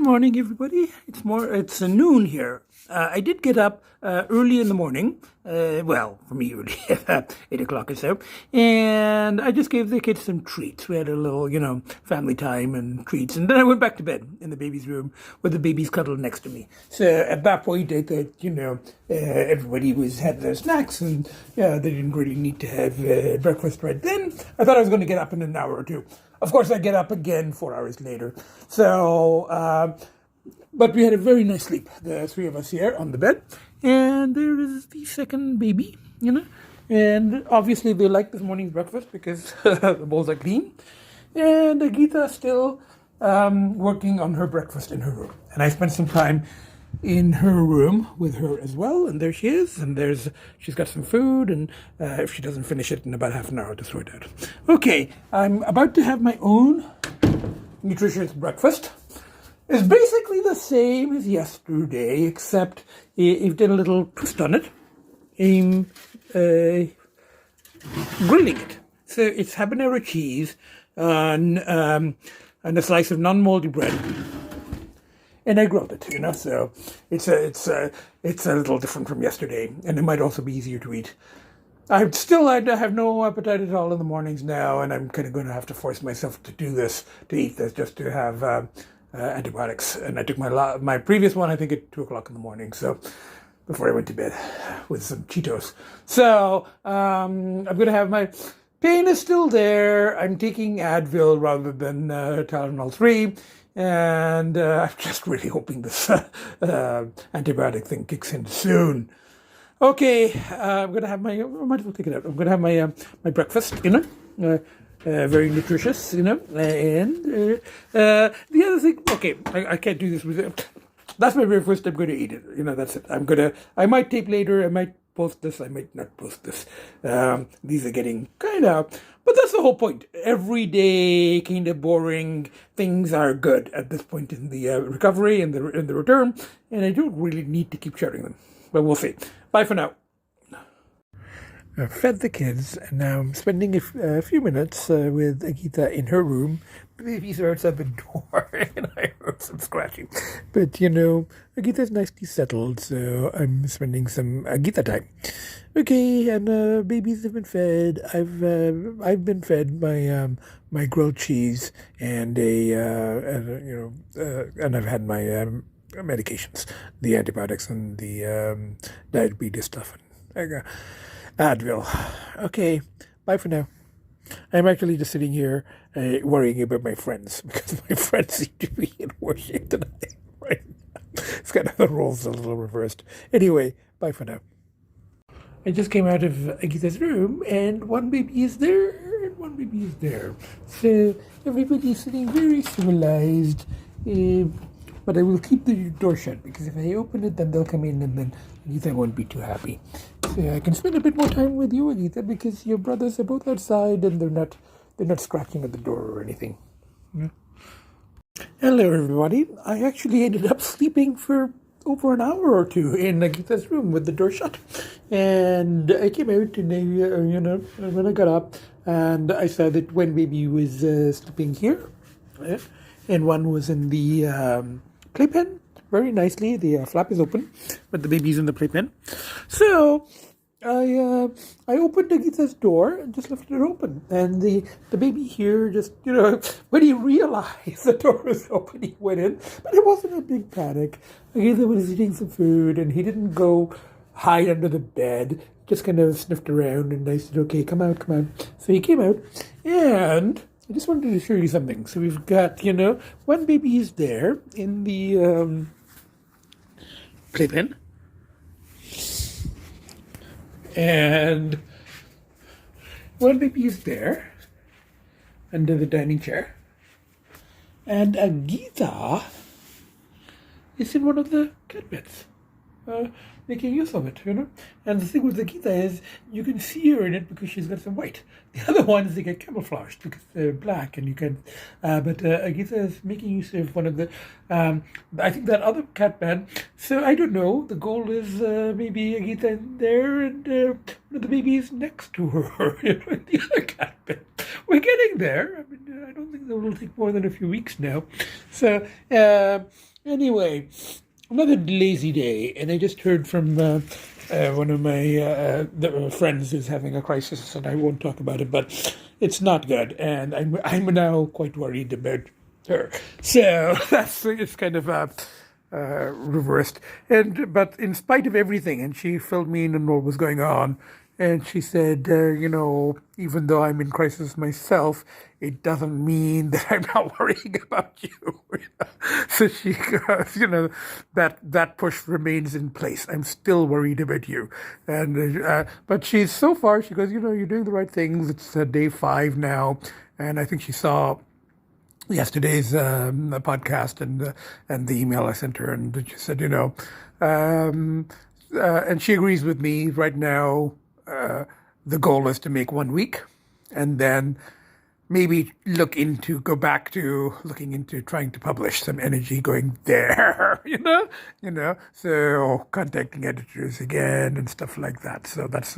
morning, everybody. It's noon here. I did get up early in the morning. For me, early, 8 o'clock or so. And I just gave the kids some treats. We had a little, family time and treats. And then I went back to bed in the baby's room with the babies cuddled next to me. So at that point, I thought, everybody had their snacks and they didn't really need to have breakfast right then. I thought I was going to get up in an hour or two. Of course, I get up again 4 hours later. So, but we had a very nice sleep, the three of us here on the bed. And there is the second baby, And obviously they like this morning's breakfast because the bowls are clean. And Agita still working on her breakfast in her room. And I spent some time in her room with her as well, and there she is, and she's got some food, and if she doesn't finish it in about half an hour, I'll just throw it out. Okay, I'm about to have my own nutritious breakfast. It's basically the same as yesterday, except you've done a little twist on it, grilling it. So it's habanero cheese and a slice of non-moldy bread. And I grilled it, so it's a little different from yesterday, and it might also be easier to eat. I have no appetite at all in the mornings now, and I'm kind of going to have to force myself to eat this, just to have antibiotics. And I took my previous one, I think, at 2 o'clock in the morning, so before I went to bed with some Cheetos. So I'm going to have my pain is still there. I'm taking Advil rather than Tylenol 3. And I'm just really hoping this antibiotic thing kicks in soon. Okay, I'm gonna have I might as well take it out. I'm gonna have my breakfast, very nutritious, and the other thing. Okay, I can't do this with. That's my breakfast. I'm gonna eat it. That's it. I might tape later. I might post this. I might not post this. These are getting kind of. But that's the whole point. Everyday kind of boring things are good at this point in the recovery and the return, and I don't really need to keep sharing them. But we'll see. Bye for now. I fed the kids, and now I'm spending a few minutes with Agita in her room. The babies are outside the door, and I heard some scratching. But, Agita's nicely settled, so I'm spending some Agita time. Okay, and babies have been fed. I've been fed my grilled cheese and and I've had my medications, the antibiotics and the diabetes stuff. Advil. Okay, bye for now. I'm actually just sitting here worrying about my friends because my friends seem to be in worse shape than I am right now. It's kind of the roles a little reversed. Anyway, bye for now. I just came out of Agita's room and one baby is there and one baby is there. So everybody's sitting very civilized. But I will keep the door shut because if I open it, then they'll come in and then Agita won't be too happy. So I can spend a bit more time with you, Agita, because your brothers are both outside and they're not scratching at the door or anything. Yeah. Hello, everybody. I actually ended up sleeping for over an hour or two in Agita's room with the door shut. And I came out and when I got up and I saw that one baby was sleeping here and one was in the playpen very nicely. The flap is open, but the baby's in the playpen. So I opened Agita's door and just left it open. And the baby here just, when he realized the door was open, he went in. But it wasn't a big panic. Agita was eating some food and he didn't go hide under the bed. Just kind of sniffed around and I said, okay, come out. So he came out and I just wanted to show you something. So we've got, one baby is there in the playpen. And one baby is there under the dining chair. And Agita is in one of the cat beds. Making use of it, And the thing with Agita is you can see her in it because she's got some white. The other ones, they get camouflaged because they're black and you can, but Agita is making use of one of the, I think that other cat bed. So I don't know, the goal is maybe Agita in there and one of the babies next to her, in the other cat bed. We're getting there. I mean, I don't think that will take more than a few weeks now. So, Anyway, another lazy day, and I just heard from one of my friends who's having a crisis, and I won't talk about it, but it's not good, and I'm now quite worried about her. So it's kind of reversed, but in spite of everything, and she filled me in on what was going on. And she said, even though I'm in crisis myself, it doesn't mean that I'm not worrying about you. So she goes, that push remains in place. I'm still worried about you. And but she's so far, she goes, you're doing the right things. It's day 5 now. And I think she saw yesterday's podcast and the email I sent her. And she said, and she agrees with me right now. The goal is to make 1 week, and then maybe go back to looking into trying to publish, some energy going there, so contacting editors again and stuff like that. So that's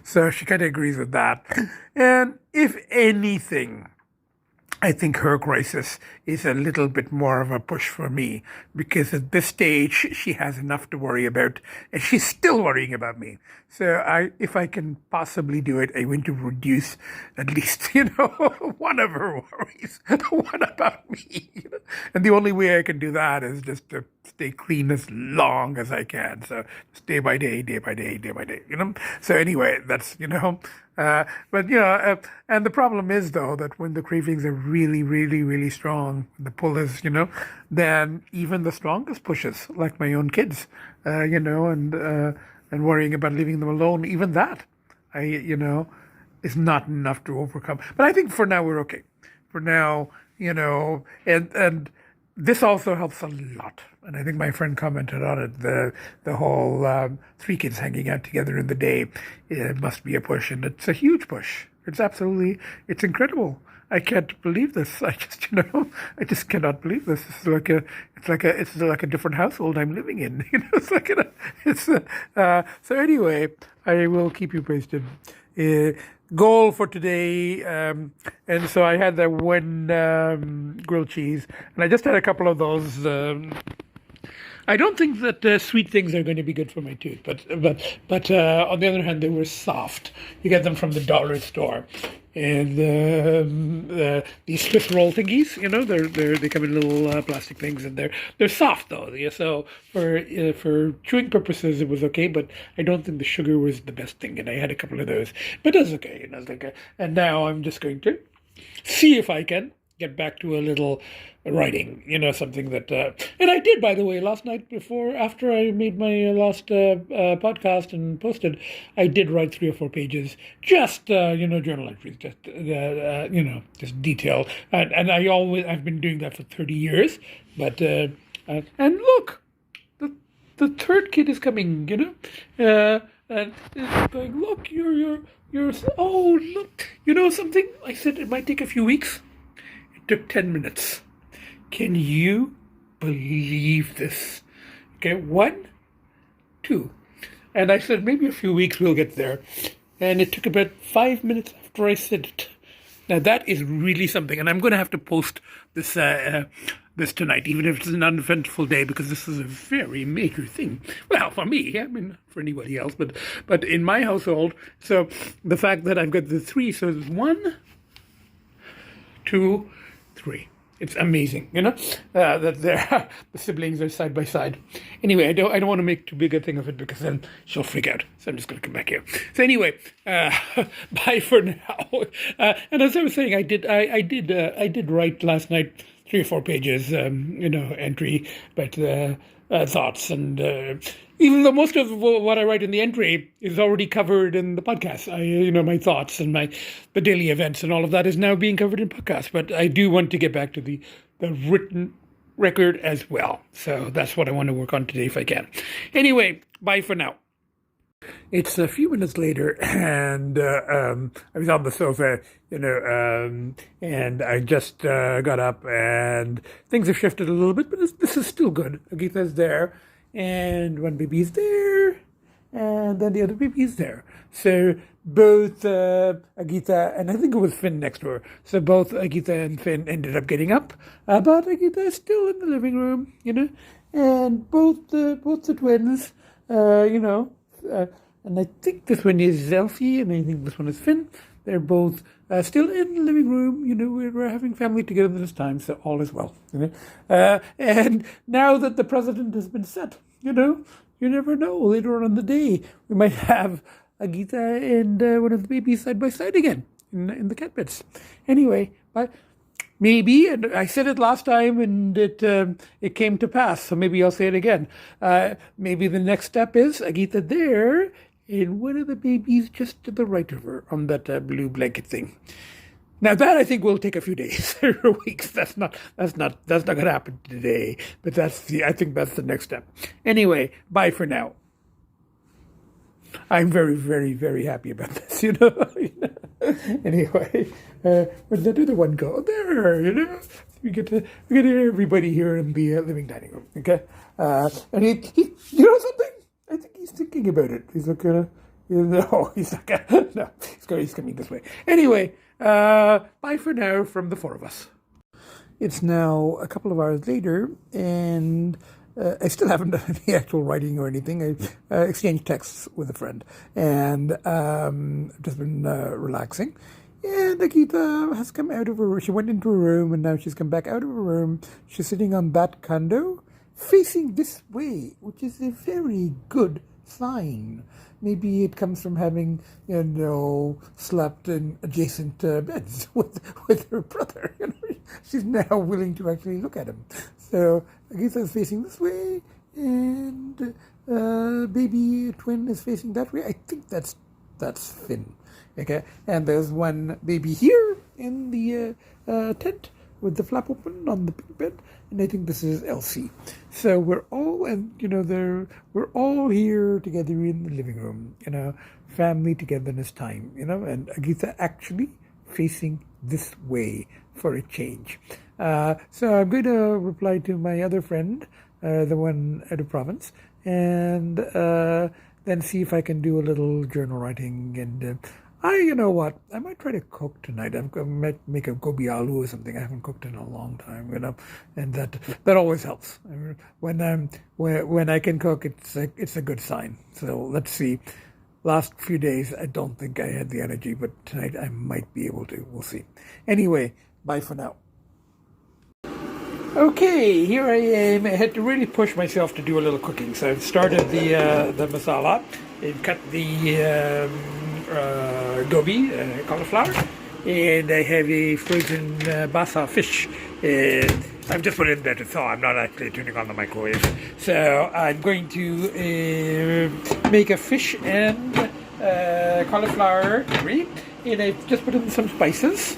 so she kind of agrees with that. And if anything, I think her crisis is a little bit more of a push for me, because at this stage she has enough to worry about, and she's still worrying about me. So if I can possibly do it, I want to reduce at least, one of her worries, the one about me. And the only way I can do that is just to stay clean as long as I can. So just day by day, day by day, day by day, So anyway, that's, and the problem is, though, that when the cravings are really, really, really strong, the pull is, then even the strongest pushes, like my own kids, and worrying about leaving them alone, even that, is not enough to overcome. But I think for now we're okay. For now, and this also helps a lot. And I think my friend commented on it, the whole 3 kids hanging out together in the day, it must be a push, and it's a huge push. It's incredible. I can't believe this. I just cannot believe this. It's like a different household I'm living in. So anyway, I will keep you posted. Goal for today, and so I had that one grilled cheese, and I just had a couple of those. I don't think that sweet things are going to be good for my tooth, but on the other hand, they were soft. You get them from the dollar store, and these Swiss roll thingies, they come in little plastic things, and they're soft though. Yeah, so for chewing purposes, it was okay, but I don't think the sugar was the best thing, and I had a couple of those, but that's okay. And now I'm just going to see if I can get back to a little writing, something that, and I did, by the way, last night after I made my last podcast and posted, I did write 3 or 4 pages, just, journal entries, just detail. And I've been doing that for 30 years, but, and look, the third kid is coming, and it's going, look, you're, oh, look, something? I said it might take a few weeks. Took 10 minutes. Can you believe this? Okay, 1, 2. And I said, maybe a few weeks we'll get there. And it took about 5 minutes after I said it. Now that is really something. And I'm going to have to post this this tonight, even if it's an uneventful day, because this is a very major thing. Well, for me, I mean, for anybody else, but in my household. So the fact that I've got the 3, so it's 1, 2, 3. It's amazing, that the siblings are side by side. Anyway, I don't want to make too big a thing of it, because then she'll freak out. So I'm just going to come back here. So anyway, bye for now. And as I was saying, I did write last night 3 or 4 pages, entry, but thoughts, and even though most of what I write in the entry is already covered in the podcast, my thoughts and the daily events and all of that is now being covered in podcasts. But I do want to get back to the written record as well. So that's what I want to work on today if I can. Anyway, bye for now. It's a few minutes later, and I was on the sofa, and I just got up, and things have shifted a little bit, but this is still good. Agita's there, and one baby's there, and then the other baby's there. So both Agita and I think it was Finn next door. So both Agita and Finn ended up getting up, but Agita is still in the living room, and both the twins, and I think this one is Elsie, and I think this one is Finn. They're both still in the living room. We're having family together this time, so all is well. And now that the president has been set, you never know. Later on in the day, we might have Agita and one of the babies side by side again in the cat beds. Anyway, but maybe, and I said it last time, and it came to pass. So maybe I'll say it again. Maybe the next step is Agita there, and one of the babies just to the right of her on that blue blanket thing. Now that I think will take a few days or weeks. That's not going to happen today. But I think that's the next step. Anyway, bye for now. I'm very, very, very happy about this, Anyway, where'd that other one go? There, We get everybody here in the living dining room, okay? And he something? I think he's thinking about it. He's not gonna, no, he's not gonna, no, he's coming this way. Anyway, bye for now from the four of us. It's now a couple of hours later, and I still haven't done any actual writing or anything. I exchanged texts with a friend, and I've just been relaxing. And Agita has come out of her room. She went into her room, and now she's come back out of her room. She's sitting on that condo, facing this way, which is a very good sign. Maybe it comes from having, slept in adjacent beds with her brother. She's now willing to actually look at him. So Agita is facing this way, and baby twin is facing that way. I think that's Finn. Okay, and there's one baby here in the tent with the flap open on the big bed, and I think this is Elsie. So we're all, we're all here together in the living room, family togetherness time, and Agita actually facing this way for a change. So I'm going to reply to my other friend, the one out of province, and then see if I can do a little journal writing. And you know what? I might try to cook tonight. I might make a gobi aloo or something. I haven't cooked in a long time, and that always helps. When I can cook, it's a good sign. So let's see. Last few days, I don't think I had the energy, but tonight I might be able to. We'll see. Anyway, bye for now. Okay, here I am. I had to really push myself to do a little cooking. So I've started the masala and cut the gobi, cauliflower, and I have a frozen basa fish. I've just put it in there to thaw. I'm not actually turning on the microwave. So I'm going to make a fish and cauliflower curry, and I've just put in some spices.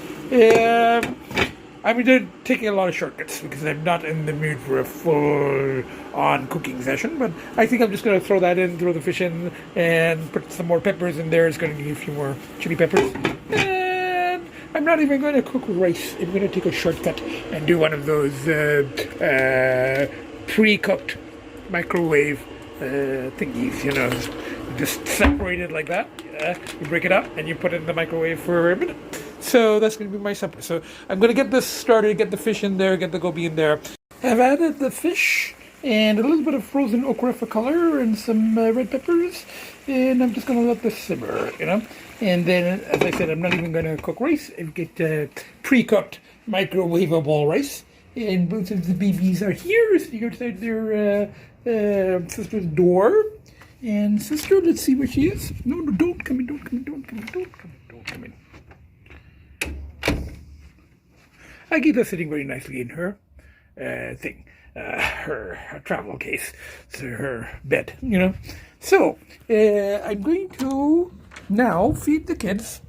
I'm taking a lot of shortcuts because I'm not in the mood for a full-on cooking session, but I think I'm just going to throw the fish in, and put some more peppers in there. It's going to need a few more chili peppers. And I'm not even going to cook rice. I'm going to take a shortcut and do one of those pre-cooked microwave thingies, just separate it like that. You break it up, and you put it in the microwave for a minute. So that's going to be my supper. So I'm going to get this started, get the fish in there, get the gobi in there. I've added the fish and a little bit of frozen okra for color and some red peppers. And I'm just going to let this simmer, And then, as I said, I'm not even going to cook rice. I get pre-cooked microwavable rice. And both of the babies are here, sitting outside their sister's door. And sister, let's see where she is. No, don't come in, don't come in. Agita sitting very nicely in her thing, her travel case, so her bed, So, I'm going to now feed the kids,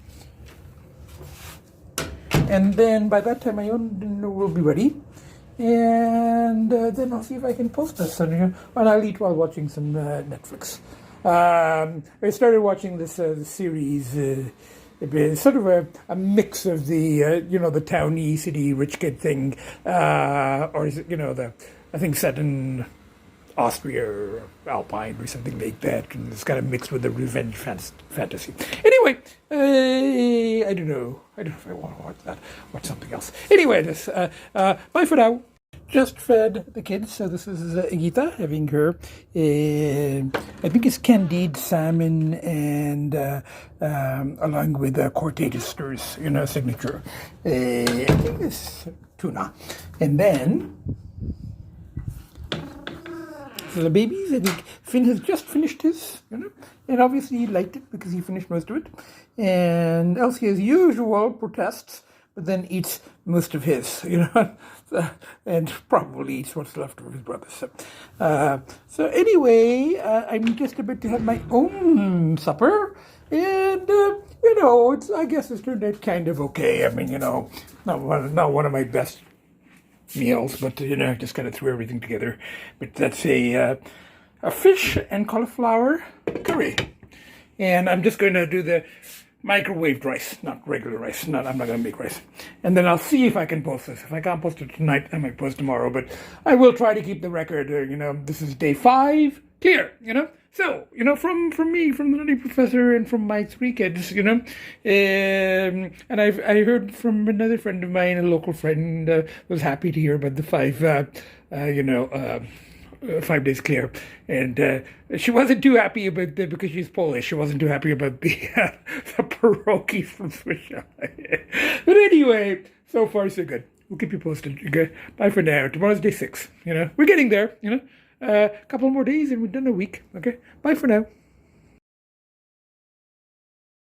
and then by that time my own dinner will be ready, and then I'll see if I can post this, and I'll eat while watching some Netflix. I started watching this series. It's sort of a mix of the the towny city rich kid thing, or is it I think set in Austria or Alpine or something like that, and it's kind of mixed with the revenge fantasy. Anyway, I don't know. I don't know if I want to watch that. Watch something else. Anyway, this bye for now. Just fed the kids, so this is Agita having her. I think it's candied salmon and along with Cortagester's, signature. I think it's tuna, and then. For the babies, I think Finn has just finished his, and obviously he liked it because he finished most of it. And Elsie, as usual, protests, but then eats most of his, and probably eats what's left of his brother. So anyway, I'm just about to have my own supper, and I guess it's turned out kind of okay. I mean, not one of my best meals, but just kind of threw everything together. But that's a fish and cauliflower curry, and I'm just going to do the microwaved rice, not regular rice. I'm not going to make rice, and then I'll see if I can post this. If I can't post it tonight, I might post tomorrow. But I will try to keep the record. This is day 5 clear. So, from me, from the Nutty Professor, and from my 3 kids, and I heard from another friend of mine, a local friend, was happy to hear about the 5 days clear, and she wasn't too happy about that because she's Polish. She wasn't too happy about the pierogies from Swisha. But anyway, so far so good. We'll keep you posted. Okay? Bye for now. Tomorrow's day 6. We're getting there. A couple more days and we're done a week. Okay, bye for now.